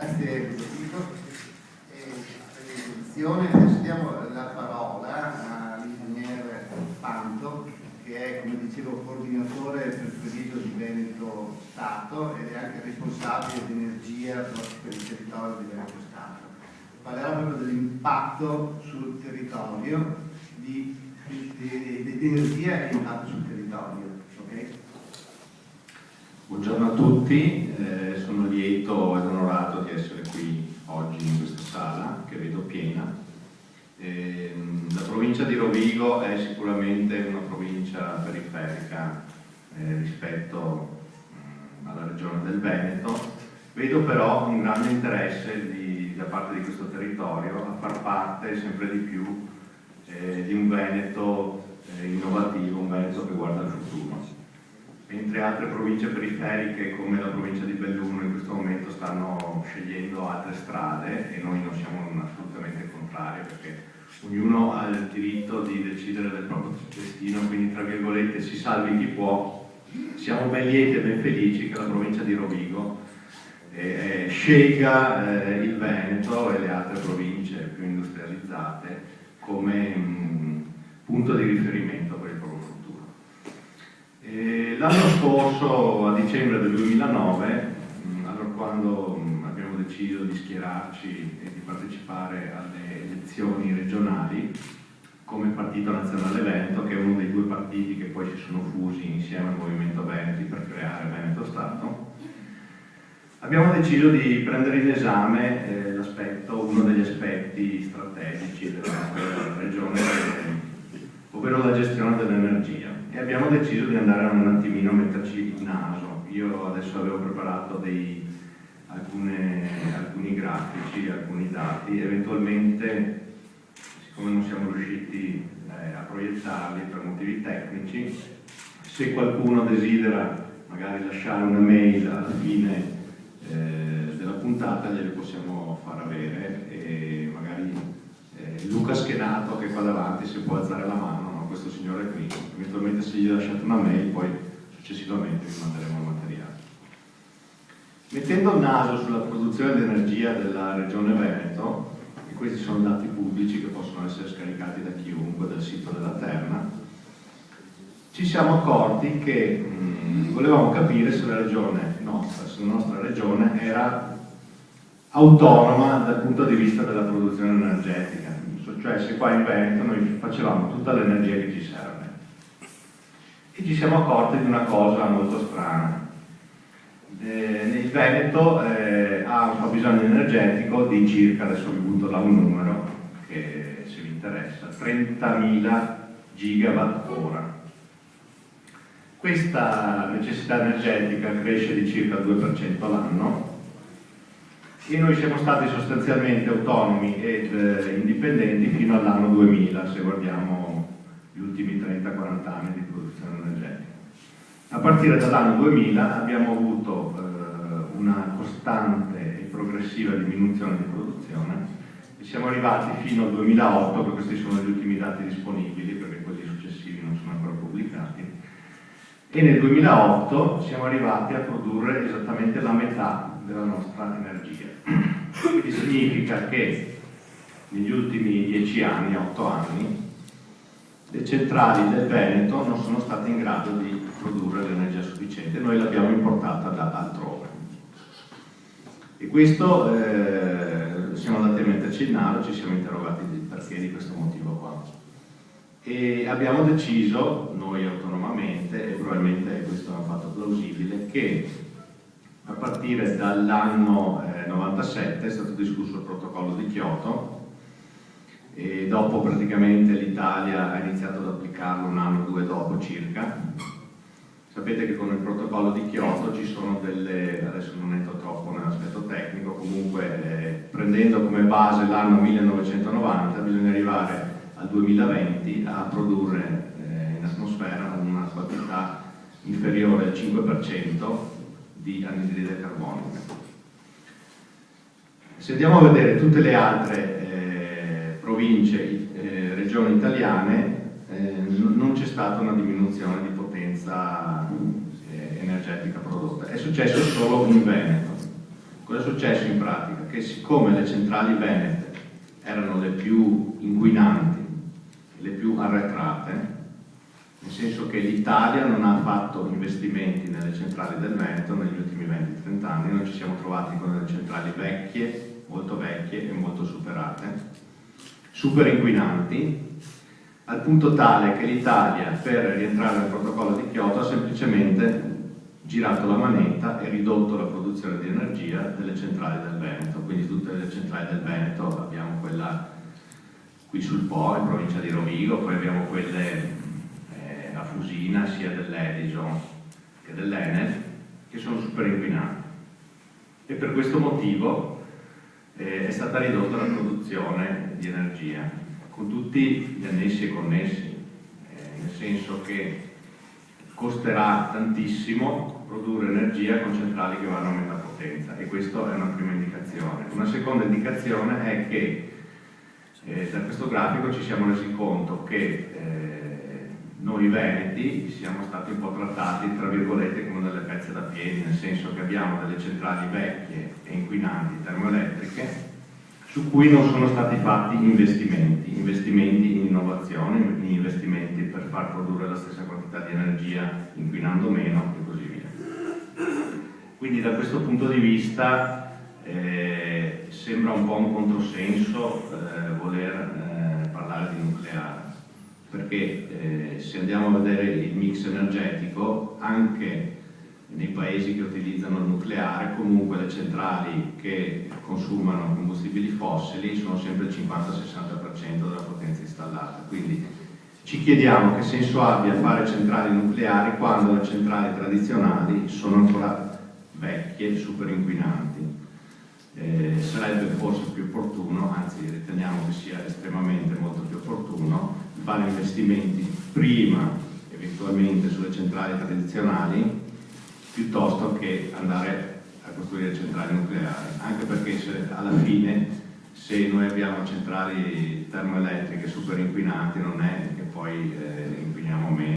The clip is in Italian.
Grazie presentazione. Adesso diamo la parola all'ingegnere Panto, che è, come dicevo, coordinatore preferito di Veneto Stato ed è anche responsabile di energia per il territorio di Veneto Stato. Parlerà proprio dell'impatto sul territorio di energia e impatto sul territorio. Okay? Buongiorno a tutti, sono lieto ed onorato di essere qui oggi in questa sala che vedo piena. La provincia di Rovigo è sicuramente una provincia periferica rispetto alla regione del Veneto. Vedo però un grande interesse da parte di questo territorio a far parte sempre di più di un Veneto innovativo, un Veneto che guarda al futuro. Mentre altre province periferiche come la provincia di Belluno in questo momento stanno scegliendo altre strade e noi non siamo assolutamente contrari, perché ognuno ha il diritto di decidere del proprio destino, quindi tra virgolette si salvi chi può. Siamo ben lieti e ben felici che la provincia di Rovigo scelga il Veneto e le altre province più industrializzate come punto di riferimento per il proprio futuro. L'anno scorso, a dicembre del 2009, allora quando abbiamo deciso di schierarci e di partecipare alle elezioni regionali come Partito Nazionale Veneto, che è uno dei due partiti che poi si sono fusi insieme al Movimento Veneti per creare Veneto Stato, abbiamo deciso di prendere in esame uno degli aspetti strategici della regione, ovvero la gestione dell'energia. E abbiamo deciso di andare un attimino a metterci il naso. Io adesso avevo preparato alcuni grafici, alcuni dati, eventualmente, siccome non siamo riusciti a proiettarli per motivi tecnici, se qualcuno desidera magari lasciare una mail alla fine della puntata gliele possiamo far avere, e magari Luca Schenato, che è qua davanti, se può alzare la mano, questo signore qui, eventualmente se gli lasciate una mail poi successivamente vi manderemo il materiale. Mettendo il naso sulla produzione di energia della regione Veneto, e questi sono dati pubblici che possono essere scaricati da chiunque dal sito della Terna, ci siamo accorti che volevamo capire se la nostra regione era autonoma dal punto di vista della produzione energetica, cioè se qua in Veneto noi facevamo tutta l'energia che ci serve. E ci siamo accorti di una cosa molto strana. Il Veneto ha un fabbisogno energetico di circa, adesso vi butto là un numero che se vi interessa, 30.000 gigawatt ora. Questa necessità energetica cresce di circa il 2% l'anno e noi siamo stati sostanzialmente autonomi ed indipendenti fino all'anno 2000, se guardiamo gli ultimi 30-40 anni di produzione energetica. A partire dall'anno 2000 abbiamo avuto una costante e progressiva diminuzione di produzione e siamo arrivati fino al 2008, perché questi sono gli ultimi dati disponibili, perché quelli successivi non sono ancora pubblicati, e nel 2008 siamo arrivati a produrre esattamente la metà della nostra energia. Quindi significa che negli ultimi 10 anni, 8 anni, le centrali del Veneto non sono state in grado di produrre l'energia sufficiente, noi l'abbiamo importata da altrove. E questo siamo andati a metterci il naso, ci siamo interrogati perché di questo motivo qua. E abbiamo deciso, noi autonomamente, e probabilmente questo è un fatto plausibile, che a partire dall'anno 97 è stato discusso il protocollo di Kyoto e dopo praticamente l'Italia ha iniziato ad applicarlo un anno o due dopo circa. Sapete che con il protocollo di Kyoto ci sono adesso non entro troppo nell'aspetto tecnico, comunque prendendo come base l'anno 1990 bisogna arrivare al 2020 a produrre in atmosfera una quantità inferiore al 5% di anidride carbonica. Se andiamo a vedere tutte le altre province, regioni italiane, non c'è stata una diminuzione di potenza energetica prodotta. È successo solo in Veneto. Cosa è successo in pratica? Che siccome le centrali venete erano le più inquinanti, le più arretrate, nel senso che l'Italia non ha fatto investimenti nelle centrali del Veneto negli ultimi 20-30 anni, noi ci siamo trovati con delle centrali vecchie, molto vecchie e molto superate, super inquinanti, al punto tale che l'Italia, per rientrare nel protocollo di Kyoto, ha semplicemente girato la manetta e ridotto la produzione di energia delle centrali del Veneto. Quindi tutte le centrali del Veneto, abbiamo quella qui sul Po, in provincia di Rovigo, poi abbiamo quelle a Fusina, sia dell'Edison che dell'Enel, che sono super inquinanti. E per questo motivo è stata ridotta la produzione di energia, con tutti gli annessi e connessi, nel senso che costerà tantissimo produrre energia con centrali che vanno a metà potenza, e questa è una prima indicazione. Una seconda indicazione è che da questo grafico ci siamo resi conto che noi veneti siamo stati un po' trattati, tra virgolette, come delle pezze da piedi, nel senso che abbiamo delle centrali vecchie e inquinanti termoelettriche su cui non sono stati fatti investimenti in innovazione, investimenti per far produrre la stessa quantità di energia inquinando meno e così via. Quindi da questo punto di vista sembra un po' un controsenso voler parlare di nucleare, perché se andiamo a vedere il mix energetico, anche nei paesi che utilizzano il nucleare, comunque le centrali che consumano combustibili fossili sono sempre il 50-60% della potenza installata. Quindi ci chiediamo che senso abbia fare centrali nucleari quando le centrali tradizionali sono ancora vecchie, super inquinanti. Sarebbe forse più opportuno, anzi riteniamo che sia estremamente molto più opportuno, fare investimenti prima eventualmente sulle centrali tradizionali piuttosto che andare a costruire centrali nucleari, anche perché alla fine se noi abbiamo centrali termoelettriche super inquinanti non è che poi inquiniamo meno.